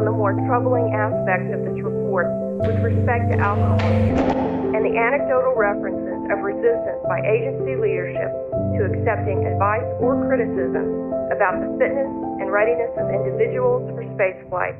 the more troubling aspects of this report with respect to alcohol use and the anecdotal references of resistance by agency leadership to accepting advice or criticism about the fitness and readiness of individuals for spaceflight.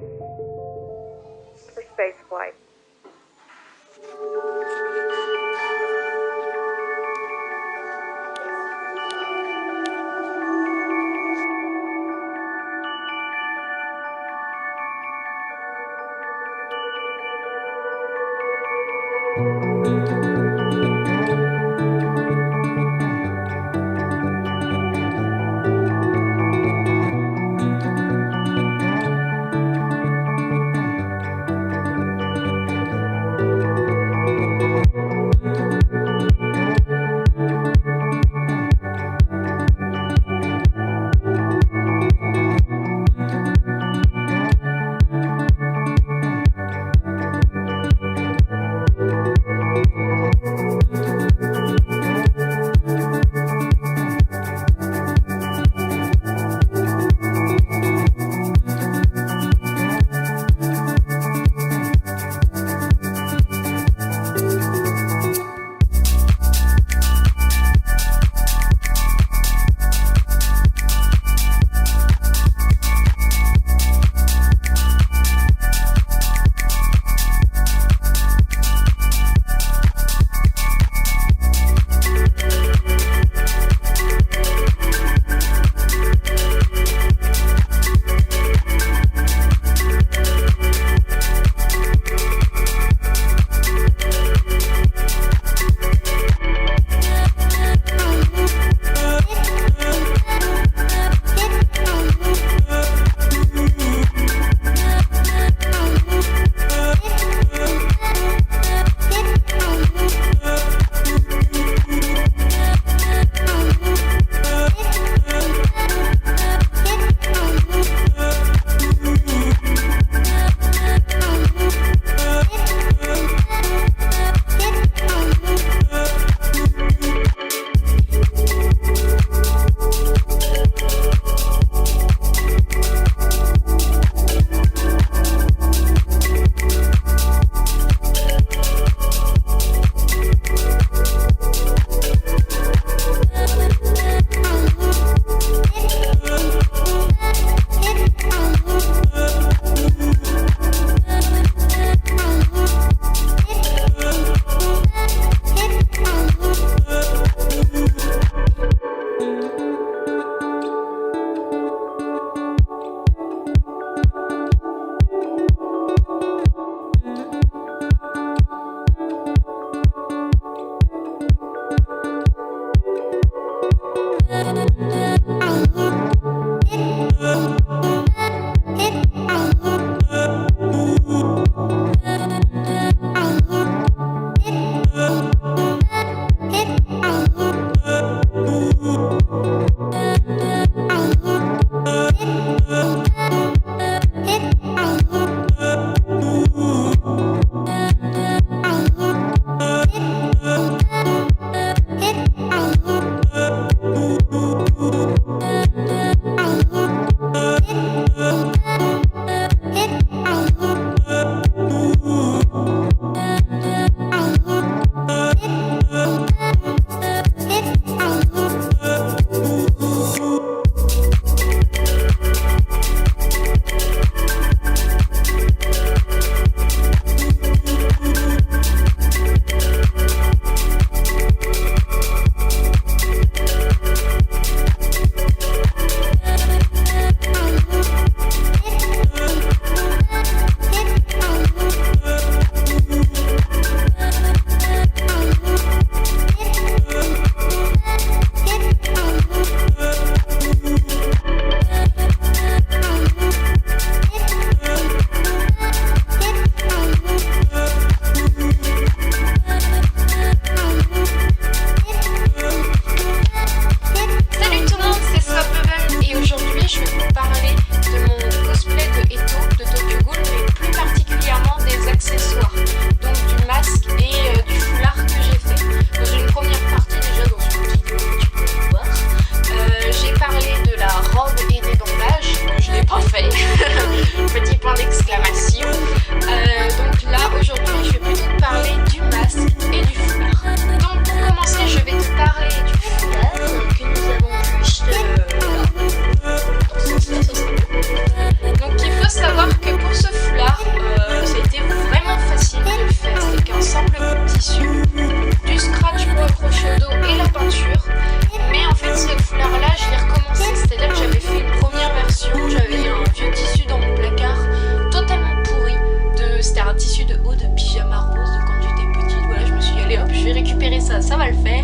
ça va le faire.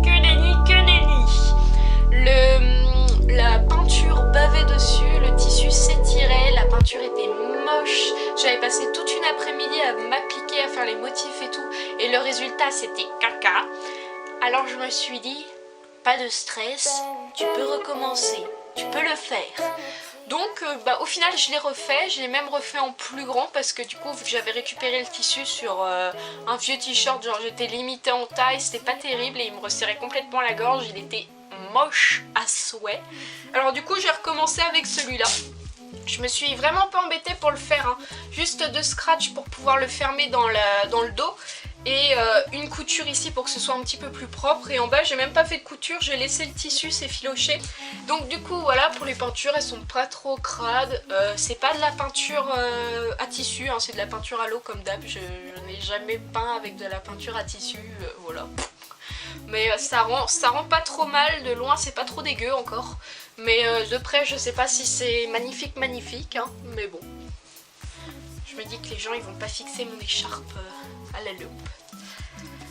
Que nenni, que nenni. La peinture bavait dessus, le tissu s'étirait, la peinture était moche. J'avais passé toute une après-midi à m'appliquer, à faire les motifs et tout, et le résultat c'était caca. Alors je me suis dit, pas de stress, tu peux recommencer, tu peux le faire. Donc au final je l'ai refait, je l'ai même refait en plus grand parce que du coup j'avais récupéré le tissu sur un vieux t-shirt, genre j'étais limitée en taille, c'était pas terrible et il me resserrait complètement la gorge, il était moche à souhait. Alors du coup j'ai recommencé avec celui-là. Je me suis vraiment pas embêtée pour le faire, hein. Juste 2 scratchs pour pouvoir le fermer dans le dos. Et une couture ici pour que ce soit un petit peu plus propre. Et en bas j'ai même pas fait de couture, j'ai laissé le tissu s'effilocher. Donc du coup voilà, pour les peintures elles sont pas trop crades. C'est pas de la peinture à tissu, hein, c'est de la peinture à l'eau comme d'hab. Je n'ai jamais peint avec de la peinture à tissu, voilà. Mais ça rend pas trop mal, de loin c'est pas trop dégueu encore. Mais de près je sais pas si c'est magnifique, hein, mais bon. Je me dis que les gens ils vont pas fixer mon écharpe à la loupe.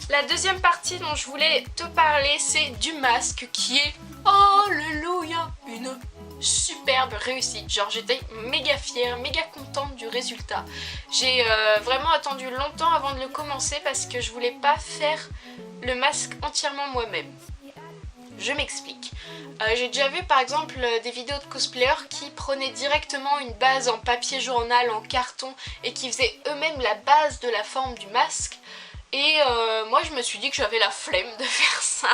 La deuxième partie dont je voulais te parler, c'est du masque qui est, alléluia, une superbe réussite. Genre j'étais méga fière, méga contente du résultat. J'ai vraiment attendu longtemps avant de le commencer parce que je voulais pas faire le masque entièrement moi-même. Je m'explique. J'ai déjà vu par exemple des vidéos de cosplayers qui prenaient directement une base en papier journal, en carton et qui faisaient eux-mêmes la base de la forme du masque. Et moi je me suis dit que j'avais la flemme de faire ça.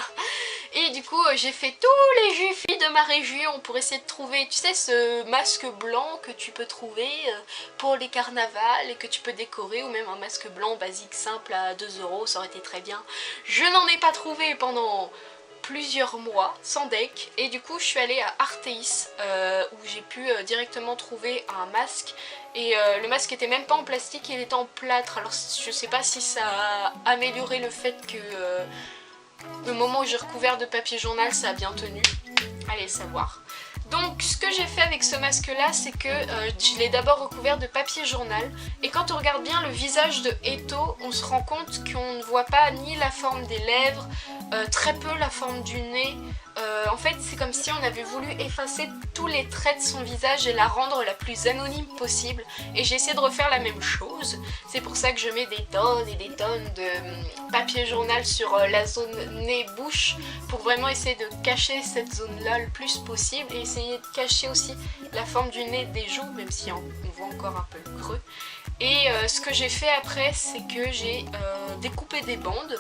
Et du coup j'ai fait tous les jufis de ma région pour essayer de trouver, tu sais, ce masque blanc que tu peux trouver pour les carnavals et que tu peux décorer, ou même un masque blanc basique simple à 2 €, ça aurait été très bien. Je n'en ai pas trouvé pendant plusieurs mois sans deck et du coup je suis allée à Arteis où j'ai pu directement trouver un masque et le masque était même pas en plastique, il était en plâtre. Alors je sais pas si ça a amélioré le fait que le moment où j'ai recouvert de papier journal ça a bien tenu, allez savoir. Donc ce que j'ai fait avec ce masque là, c'est que je l'ai d'abord recouvert de papier journal et quand on regarde bien le visage de Eto, on se rend compte qu'on ne voit pas ni la forme des lèvres, très peu la forme du nez. En fait c'est comme si on avait voulu effacer tous les traits de son visage et la rendre la plus anonyme possible, et j'ai essayé de refaire la même chose. C'est pour ça que je mets des tonnes et des tonnes de papier journal sur la zone nez-bouche pour vraiment essayer de cacher cette zone là le plus possible et essayer de cacher aussi la forme du nez, des joues, même si on voit encore un peu le creux. Et ce que j'ai fait après, c'est que j'ai découpé des bandes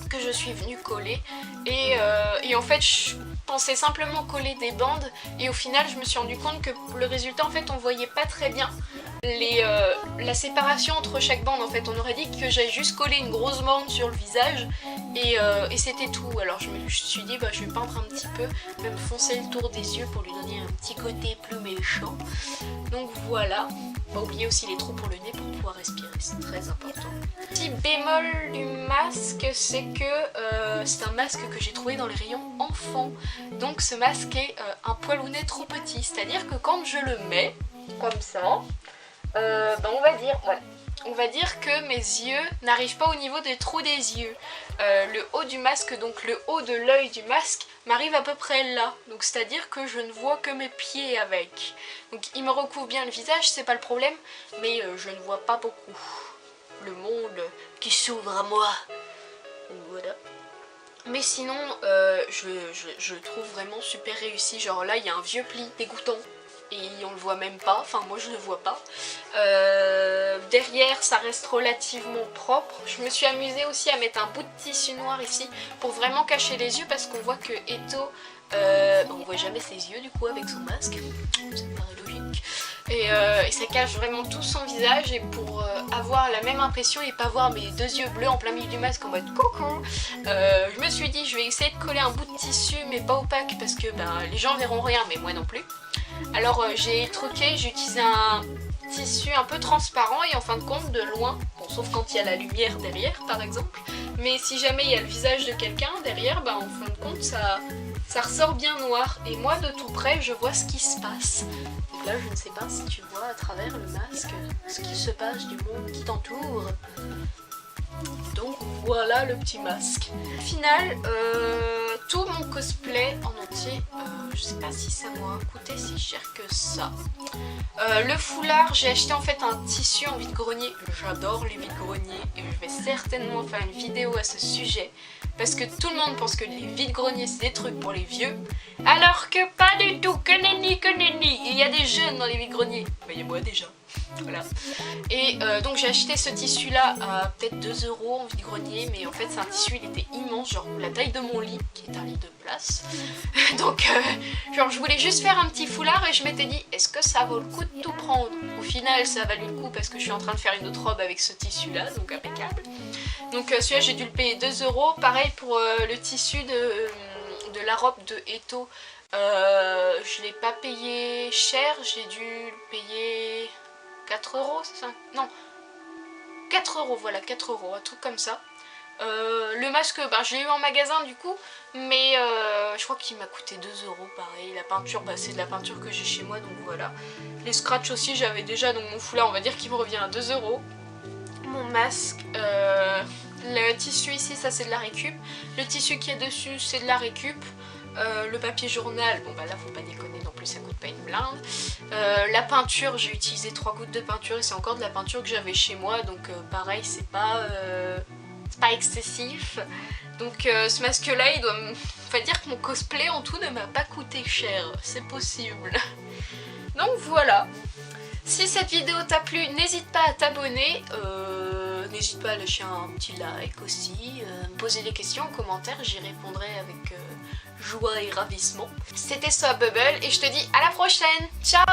que je suis venue coller et en fait je pensais simplement coller des bandes et au final je me suis rendu compte que le résultat, en fait on voyait pas très bien la séparation entre chaque bande. En fait on aurait dit que j'avais juste collé une grosse bande sur le visage et c'était tout. Alors je me suis dit je vais peindre un petit peu, même foncer le tour des yeux pour lui donner un petit côté plus méchant. Donc voilà. Pas oublier aussi les trous pour le nez pour pouvoir respirer, c'est très important. Petit bémol du masque, c'est que c'est un masque que j'ai trouvé dans les rayons enfants. Donc ce masque est un poilounet trop petit, c'est-à-dire que quand je le mets comme ça, on va dire que mes yeux n'arrivent pas au niveau des trous des yeux. Le haut du masque, donc le haut de l'œil du masque, m'arrive à peu près là. Donc c'est à dire que je ne vois que mes pieds avec. Donc il me recouvre bien le visage, c'est pas le problème, mais je ne vois pas beaucoup le monde qui s'ouvre à moi. Voilà. Mais sinon, je le trouve vraiment super réussi. Genre là, il y a un vieux pli dégoûtant. Et on le voit même pas, enfin moi je le vois pas. Derrière ça reste relativement propre. Je me suis amusée aussi à mettre un bout de tissu noir ici pour vraiment cacher les yeux, parce qu'on voit que Eto, on voit jamais ses yeux du coup avec son masque, ça me paraît logique. Et ça cache vraiment tout son visage, et pour avoir la même impression et pas voir mes 2 yeux bleus en plein milieu du masque en mode coucou, je me suis dit je vais essayer de coller un bout de tissu mais pas opaque parce que les gens verront rien mais moi non plus. Alors j'ai truqué, j'ai utilisé un tissu un peu transparent et en fin de compte de loin, bon sauf quand il y a la lumière derrière par exemple, mais si jamais il y a le visage de quelqu'un derrière, en fin de compte ça ressort bien noir, et moi de tout près je vois ce qui se passe. Donc là je ne sais pas si tu vois à travers le masque ce qui se passe du monde qui t'entoure. Donc voilà le petit masque. Au final, tout mon cosplay en entier, je sais pas si ça m'a coûté si cher que ça. Le foulard, j'ai acheté en fait un tissu en vide-grenier. J'adore les vide-greniers et je vais certainement faire une vidéo à ce sujet. Parce que tout le monde pense que les vide-greniers c'est des trucs pour les vieux. Alors que pas du tout, que nenni, que nenni. Il y a des jeunes dans les vide-greniers. Voyez-moi déjà. Voilà. Et donc j'ai acheté ce tissu là à peut-être 2 € en vide-grenier. Mais en fait c'est un tissu, il était immense, genre la taille de mon lit, qui est un lit de place. Donc genre je voulais juste faire un petit foulard et je m'étais dit est-ce que ça vaut le coup de tout prendre. Au final ça a valu le coup parce que je suis en train de faire une autre robe avec ce tissu là, donc impeccable. Donc celui-là j'ai dû le payer 2 €. Pareil pour le tissu de la robe de Eto. Je l'ai pas payé cher, j'ai dû le payer 4 €, c'est ça? Non, 4 €, voilà, 4 €, un truc comme ça. Le masque, ben, je l'ai eu en magasin du coup, mais je crois qu'il m'a coûté 2 € pareil. La peinture, bah, c'est de la peinture que j'ai chez moi, donc voilà. Les scratchs aussi, j'avais déjà, donc mon foulard, on va dire qu'il me revient à 2 €. Mon masque, le tissu ici, ça c'est de la récup. Le tissu qui est dessus, c'est de la récup. Le papier journal, bon bah là faut pas déconner non plus, ça coûte pas une blinde. La peinture, j'ai utilisé 3 gouttes de peinture et c'est encore de la peinture que j'avais chez moi, donc pareil c'est pas excessif. Donc ce masque là il doit me faire dire que mon cosplay en tout ne m'a pas coûté cher, c'est possible. Donc voilà, si cette vidéo t'a plu, n'hésite pas à t'abonner. N'hésite pas à lâcher un petit like aussi, me poser des questions en commentaire, j'y répondrai avec joie et ravissement. C'était Swap Bubble et je te dis à la prochaine, ciao!